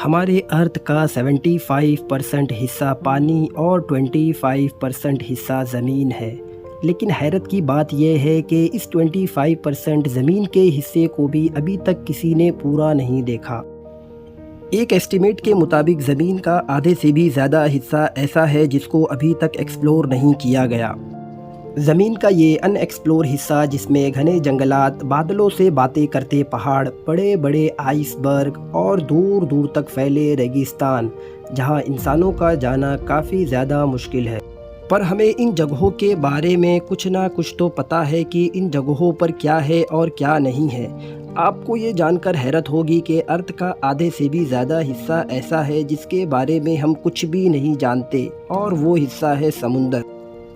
हमारे अर्थ का 75% हिस्सा पानी और 25% हिस्सा ज़मीन है। लेकिन हैरत की बात यह है कि इस 25% ज़मीन के हिस्से को भी अभी तक किसी ने पूरा नहीं देखा। एक एस्टीमेट के मुताबिक ज़मीन का आधे से भी ज़्यादा हिस्सा ऐसा है जिसको अभी तक एक्सप्लोर नहीं किया गया। ज़मीन का ये अनएक्सप्लोर हिस्सा जिसमें घने जंगलात, बादलों से बातें करते पहाड़, बड़े बड़े आइसबर्ग और दूर दूर तक फैले रेगिस्तान, जहां इंसानों का जाना काफ़ी ज़्यादा मुश्किल है। पर हमें इन जगहों के बारे में कुछ ना कुछ तो पता है कि इन जगहों पर क्या है और क्या नहीं है। आपको ये जानकर हैरत होगी कि अर्थ का आधे से भी ज़्यादा हिस्सा ऐसा है जिसके बारे में हम कुछ भी नहीं जानते, और वो हिस्सा है समुंदर।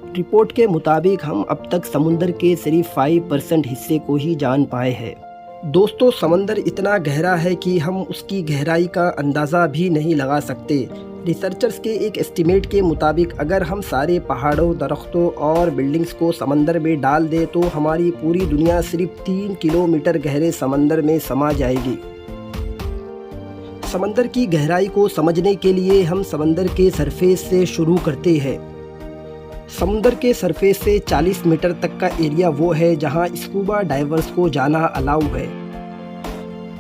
रिपोर्ट के मुताबिक हम अब तक समुंदर के सिर्फ 5% हिस्से को ही जान पाए हैं। दोस्तों, समंदर इतना गहरा है कि हम उसकी गहराई का अंदाज़ा भी नहीं लगा सकते। रिसर्चर्स के एक एस्टीमेट के मुताबिक अगर हम सारे पहाड़ों, दरख्तों और बिल्डिंग्स को समंदर में डाल दें तो हमारी पूरी दुनिया सिर्फ 3 किलोमीटर गहरे समंदर में समा जाएगी। समंदर की गहराई को समझने के लिए हम समंदर के सरफेस से शुरू करते हैं। समुंदर के सरफेस से 40 मीटर तक का एरिया वो है जहां स्कूबा डाइवर्स को जाना अलाउ है।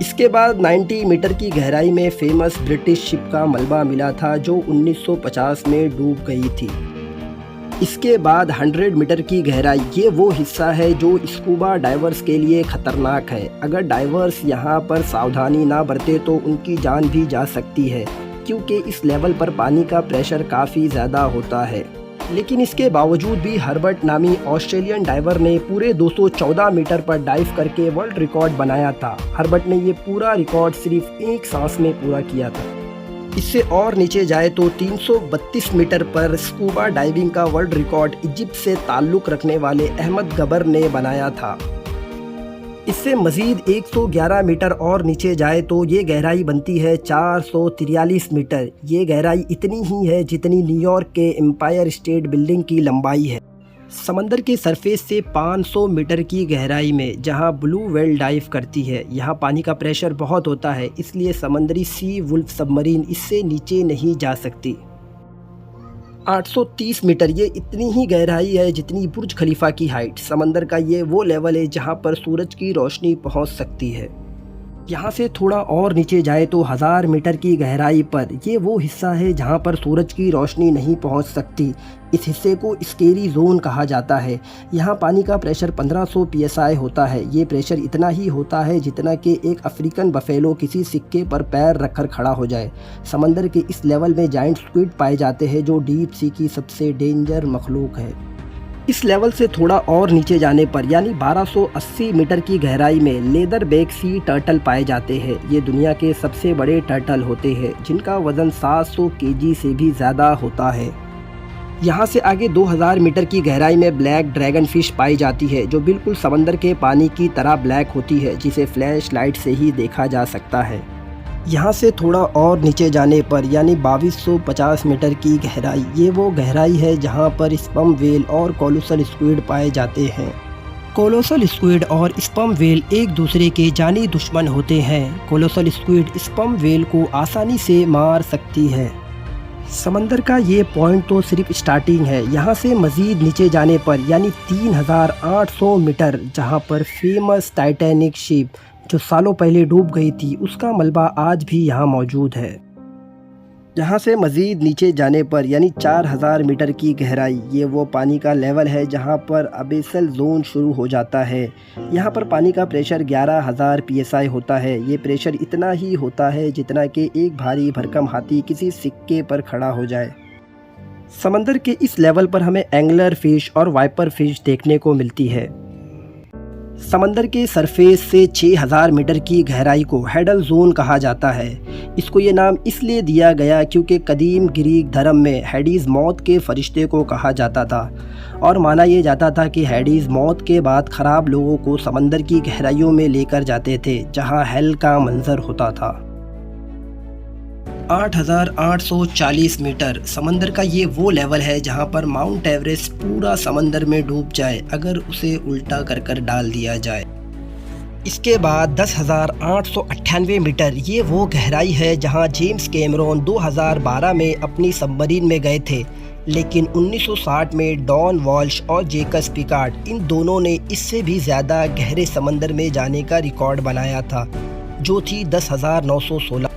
इसके बाद 90 मीटर की गहराई में फेमस ब्रिटिश शिप का मलबा मिला था जो 1950 में डूब गई थी। इसके बाद 100 मीटर की गहराई, ये वो हिस्सा है जो स्कूबा डाइवर्स के लिए ख़तरनाक है। अगर डाइवर्स यहाँ पर सावधानी ना बरते तो उनकी जान भी जा सकती है, क्योंकि इस लेवल पर पानी का प्रेशर काफ़ी ज़्यादा होता है। लेकिन इसके बावजूद भी हर्बर्ट नामी ऑस्ट्रेलियन डाइवर ने पूरे 214 मीटर पर डाइव करके वर्ल्ड रिकॉर्ड बनाया था। हर्बर्ट ने ये पूरा रिकॉर्ड सिर्फ एक सांस में पूरा किया था। इससे और नीचे जाए तो 332 मीटर पर स्कूबा डाइविंग का वर्ल्ड रिकॉर्ड इजिप्ट से ताल्लुक़ रखने वाले अहमद गबर ने बनाया था। इससे मज़ीद 111 मीटर और नीचे जाए तो ये गहराई बनती है 443 मीटर। ये गहराई इतनी ही है जितनी न्यूयॉर्क के एम्पायर स्टेट बिल्डिंग की लंबाई है। समंदर के सरफेस से 500 मीटर की गहराई में जहां ब्लू व्हेल डाइव करती है, यहां पानी का प्रेशर बहुत होता है, इसलिए समंदरी सी वुल्फ सबमरीन इससे नीचे नहीं जा सकती। 830 मीटर, ये इतनी ही गहराई है जितनी बुर्ज खलीफा की हाइट। समंदर का ये वो लेवल है जहां पर सूरज की रोशनी पहुंच सकती है। यहाँ से थोड़ा और नीचे जाए तो 1000 मीटर की गहराई पर ये वो हिस्सा है जहाँ पर सूरज की रोशनी नहीं पहुँच सकती। इस हिस्से को स्केरी जोन कहा जाता है। यहाँ पानी का प्रेशर 1500 psi होता है। ये प्रेशर इतना ही होता है जितना कि एक अफ्रीकन बफेलो किसी सिक्के पर पैर रखकर खड़ा हो जाए। समंदर के इस लेवल में जाइंट स्क्विड पाए जाते हैं जो डीप सी की सबसे डेंजर मखलूक है। इस लेवल से थोड़ा और नीचे जाने पर यानी 1280 मीटर की गहराई में लेदर बैक सी टर्टल पाए जाते हैं। ये दुनिया के सबसे बड़े टर्टल होते हैं जिनका वज़न 700 केजी से भी ज़्यादा होता है। यहाँ से आगे 2000 मीटर की गहराई में ब्लैक ड्रैगन फिश पाई जाती है जो बिल्कुल समंदर के पानी की तरह ब्लैक होती है, जिसे फ्लैश लाइट से ही देखा जा सकता है। यहाँ से थोड़ा और नीचे जाने पर यानी 2250 मीटर की गहराई, ये वो गहराई है जहाँ पर स्पर्म व्हेल और कोलोसल स्क्विड पाए जाते हैं। कोलोसल स्क्विड और स्पर्म व्हेल एक दूसरे के जानी दुश्मन होते हैं। कोलोसल स्क्विड स्पर्म व्हेल को आसानी से मार सकती है। समंदर का ये पॉइंट तो सिर्फ स्टार्टिंग है। यहाँ से मज़ीद नीचे जाने पर यानी 3800 मीटर, जहाँ पर फेमस टाइटैनिक शिप जो सालों पहले डूब गई थी उसका मलबा आज भी यहाँ मौजूद है। यहाँ से मज़ीद नीचे जाने पर यानी 4000 मीटर की गहराई, ये वो पानी का लेवल है जहाँ पर अबेसल जोन शुरू हो जाता है। यहाँ पर पानी का प्रेशर 11000 psi होता है। ये प्रेशर इतना ही होता है जितना कि एक भारी भरकम हाथी किसी सिक्के पर खड़ा हो जाए। समंदर के इस लेवल पर हमें एंगलर फिश और वाइपर फिश देखने को मिलती है। समंदर के सरफेस से 6000 मीटर की गहराई को हेडल जोन कहा जाता है। इसको ये नाम इसलिए दिया गया क्योंकि कदीम ग्रीक धर्म में हेडीज़ मौत के फरिश्ते को कहा जाता था और माना ये जाता था कि हेडीज़ मौत के बाद ख़राब लोगों को समंदर की गहराइयों में लेकर जाते थे जहां हेल का मंजर होता था। 8840 मीटर, समंदर का ये वो लेवल है जहां पर माउंट एवरेस्ट पूरा समंदर में डूब जाए अगर उसे उल्टा कर डाल दिया जाए। इसके बाद 10,898 मीटर ये वो गहराई है जहां जेम्स कैमरॉन 2012 में अपनी सबमरीन में गए थे, लेकिन 1960 में डॉन वॉल्श और जेकस पिकार्ड इन दोनों ने इससे भी ज़्यादा गहरे समंदर में जाने का रिकॉर्ड बनाया था, जो थी 10,916।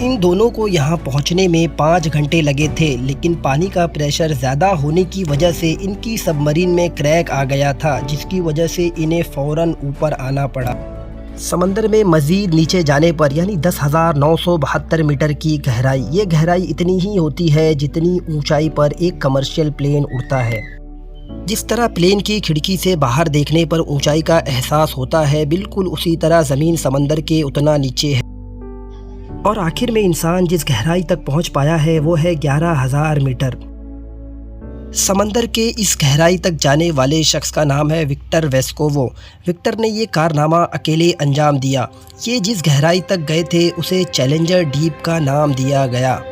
इन दोनों को यहाँ पहुँचने में 5 घंटे लगे थे, लेकिन पानी का प्रेशर ज़्यादा होने की वजह से इनकी सबमरीन में क्रैक आ गया था, जिसकी वजह से इन्हें फ़ौरन ऊपर आना पड़ा। समंदर में मज़ीद नीचे जाने पर यानी 10,972 मीटर की गहराई, ये गहराई इतनी ही होती है जितनी ऊंचाई पर एक कमर्शियल प्लेन उड़ता है। जिस तरह प्लेन की खिड़की से बाहर देखने पर ऊंचाई का एहसास होता है, बिल्कुल उसी तरह ज़मीन समंदर के उतना नीचे है। और आखिर में इंसान जिस गहराई तक पहुंच पाया है वो है 11,000 मीटर। समंदर के इस गहराई तक जाने वाले शख्स का नाम है विक्टर वेस्कोवो। विक्टर ने ये कारनामा अकेले अंजाम दिया। ये जिस गहराई तक गए थे उसे चैलेंजर डीप का नाम दिया गया।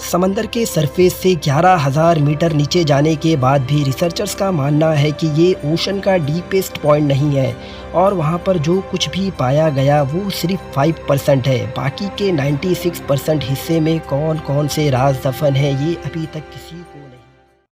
समंदर के सरफेस से 11,000 मीटर नीचे जाने के बाद भी रिसर्चर्स का मानना है कि ये ओशन का डीपेस्ट पॉइंट नहीं है और वहाँ पर जो कुछ भी पाया गया वो सिर्फ 5% है। बाकी के 96% हिस्से में कौन कौन से राज दफन हैं ये अभी तक किसी